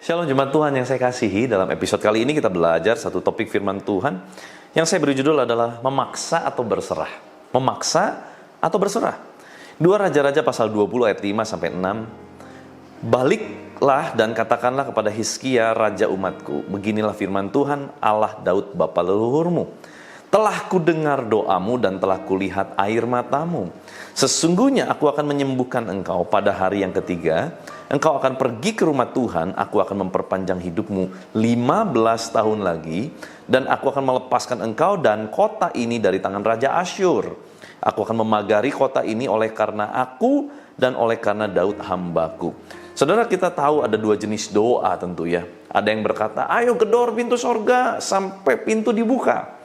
Shalom jemaat Tuhan yang saya kasihi, dalam episode kali ini kita belajar satu topik firman Tuhan yang saya beri judul adalah memaksa atau berserah. Memaksa atau berserah. 2 Raja-Raja pasal 20 ayat 5-6. Baliklah dan katakanlah kepada Hizkia raja umatku, beginilah firman Tuhan Allah Daud bapa leluhurmu. Telah kudengar doamu dan telah kulihat air matamu. Sesungguhnya aku akan menyembuhkan engkau pada hari yang ketiga. Engkau akan pergi ke rumah Tuhan, aku akan memperpanjang hidupmu 15 tahun lagi, dan aku akan melepaskan engkau dan kota ini dari tangan Raja Asyur. Aku akan memagari kota ini oleh karena aku dan oleh karena Daud hambaku. Saudara, kita tahu ada 2 jenis doa tentu ya. Ada yang berkata, ayo gedor pintu sorga sampai pintu dibuka.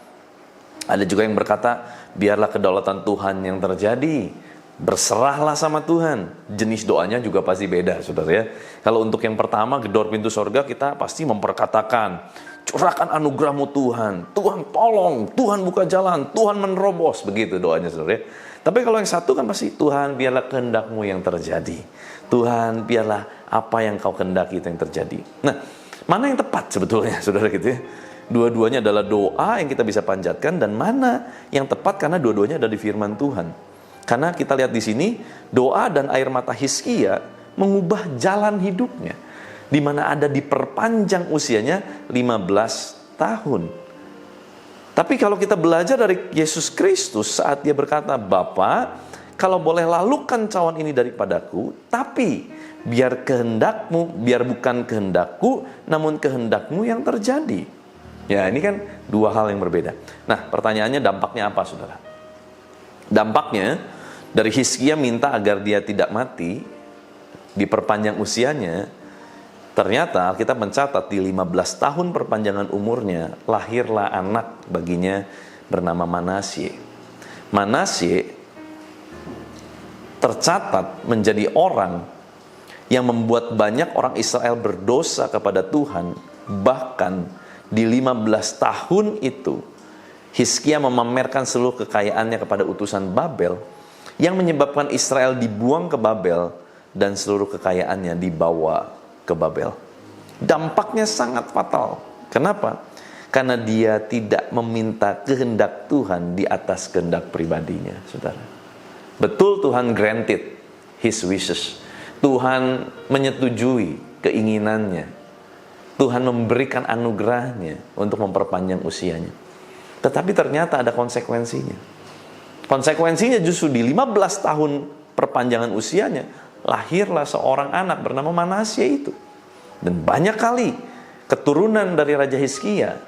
Ada juga yang berkata, biarlah kedaulatan Tuhan yang terjadi. Berserahlah sama Tuhan. Jenis doanya juga pasti beda, saudara ya. Kalau untuk yang pertama, gedor pintu sorga, kita pasti memperkatakan, curahkan anugerahmu Tuhan. Tuhan tolong, Tuhan buka jalan, Tuhan menerobos. Begitu doanya, saudara ya. Tapi kalau yang satu kan pasti, Tuhan biarlah kehendakmu yang terjadi. Tuhan biarlah apa yang kau kehendaki itu yang terjadi. Nah, mana yang tepat sebetulnya, saudara gitu ya. Dua-duanya adalah doa yang kita bisa panjatkan, dan mana yang tepat karena dua-duanya ada di firman Tuhan. Karena kita lihat di sini, doa dan air mata Hizkia mengubah jalan hidupnya, di mana ada diperpanjang usianya 15 tahun. Tapi kalau kita belajar dari Yesus Kristus saat dia berkata, Bapa, kalau boleh lalukan cawan ini daripadaku, tapi biar kehendakmu, biar bukan kehendakku, namun kehendakmu yang terjadi. Ya, ini kan 2 hal yang berbeda. Nah, pertanyaannya dampaknya apa, saudara? Dampaknya, dari Hizkia minta agar dia tidak mati, diperpanjang usianya. Ternyata kita mencatat di 15 tahun perpanjangan umurnya, lahirlah anak baginya bernama Manasye. Manasye tercatat menjadi orang yang membuat banyak orang Israel berdosa kepada Tuhan. Bahkan di 15 tahun itu, Hizkia memamerkan seluruh kekayaannya kepada utusan Babel, yang menyebabkan Israel dibuang ke Babel dan seluruh kekayaannya dibawa ke Babel. Dampaknya sangat fatal. Kenapa? Karena dia tidak meminta kehendak Tuhan di atas kehendak pribadinya, saudara. Betul, Tuhan granted his wishes. Tuhan menyetujui keinginannya. Tuhan memberikan anugerahnya untuk memperpanjang usianya. Tetapi ternyata ada konsekuensinya. Konsekuensinya justru di 15 tahun perpanjangan usianya, lahirlah seorang anak bernama Manasye itu. Dan banyak kali keturunan dari Raja Hizkia,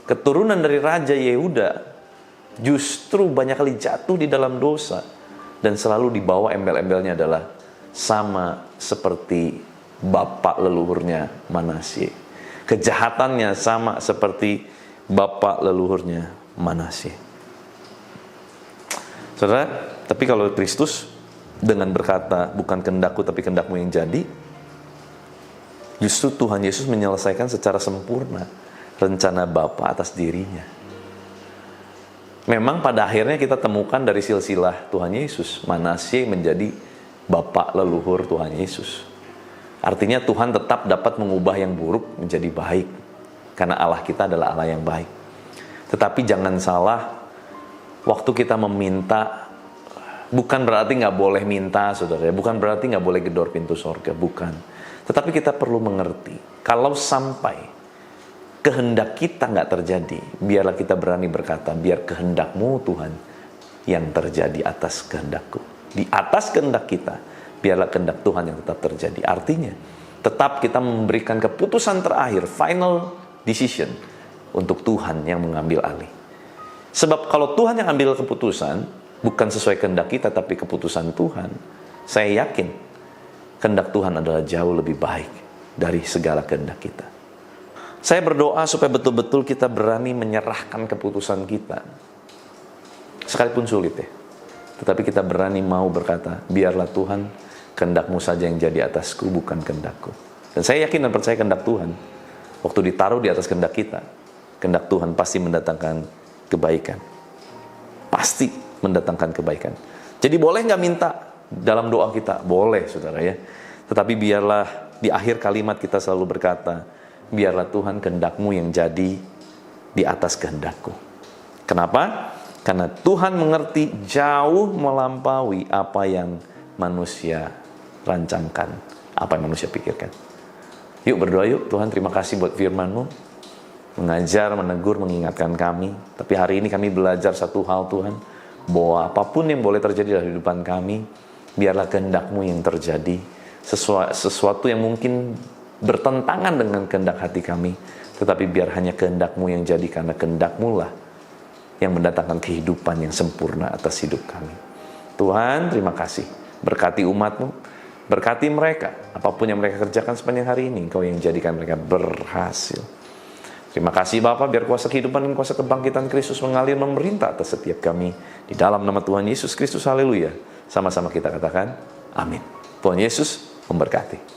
keturunan dari Raja Yehuda, justru banyak kali jatuh di dalam dosa. Dan selalu dibawa embel-embelnya adalah sama seperti bapak leluhurnya Manasye. Kejahatannya sama seperti bapak leluhurnya Manasye. Saudara, tapi kalau Kristus dengan berkata, bukan kehendakku tapi kehendakmu yang jadi, justru Tuhan Yesus menyelesaikan secara sempurna rencana Bapa atas dirinya. Memang pada akhirnya kita temukan dari silsilah Tuhan Yesus, Manasye menjadi bapak leluhur Tuhan Yesus. Artinya Tuhan tetap dapat mengubah yang buruk menjadi baik, karena Allah kita adalah Allah yang baik. Tetapi jangan salah, waktu kita meminta, bukan berarti nggak boleh minta, saudara. Bukan berarti nggak boleh gedor pintu sorga, bukan. Tetapi kita perlu mengerti, kalau sampai kehendak kita nggak terjadi, biarlah kita berani berkata, biar kehendakmu Tuhan yang terjadi atas kehendakku. Di atas kehendak kita, biarlah kehendak Tuhan yang tetap terjadi. Artinya, tetap kita memberikan keputusan terakhir, final decision, untuk Tuhan yang mengambil alih. Sebab kalau Tuhan yang ambil keputusan, bukan sesuai kehendak kita, tapi keputusan Tuhan, saya yakin kehendak Tuhan adalah jauh lebih baik dari segala kehendak kita. Saya berdoa supaya betul-betul kita berani menyerahkan keputusan kita. Sekalipun sulit ya. Tetapi kita berani mau berkata, biarlah Tuhan, kehendak-Mu saja yang jadi atasku, bukan kehendak-Ku. Dan saya yakin dan percaya kehendak Tuhan, waktu ditaruh di atas kehendak kita, kehendak Tuhan pasti mendatangkan kebaikan. Pasti. mendatangkan kebaikan. Jadi boleh nggak minta dalam doa kita? Boleh, saudara ya. Tetapi biarlah di akhir kalimat kita selalu berkata, biarlah Tuhan kehendak-Mu yang jadi di atas kehendak-Ku. Kenapa? Karena Tuhan mengerti jauh melampaui apa yang manusia rancangkan, apa yang manusia pikirkan. Yuk berdoa yuk. Tuhan, terima kasih buat firman-Mu, mengajar, menegur, mengingatkan kami. Tapi hari ini kami belajar satu hal, Tuhan, bahwa apapun yang boleh terjadi dalam kehidupan kami, biarlah kehendak-Mu yang terjadi. Sesuatu yang mungkin bertentangan dengan kehendak hati kami, tetapi biar hanya kehendak-Mu yang jadi, karena kehendak-Mu lah yang mendatangkan kehidupan yang sempurna atas hidup kami. Tuhan, terima kasih. Berkati umat-Mu, berkati mereka. Apapun yang mereka kerjakan sepanjang hari ini, Engkau yang jadikan mereka berhasil. Terima kasih Bapa, biar kuasa kehidupan dan kuasa kebangkitan Kristus mengalir memerintah atas setiap kami. Di dalam nama Tuhan Yesus Kristus, haleluya. Sama-sama kita katakan, amin. Tuhan Yesus memberkati.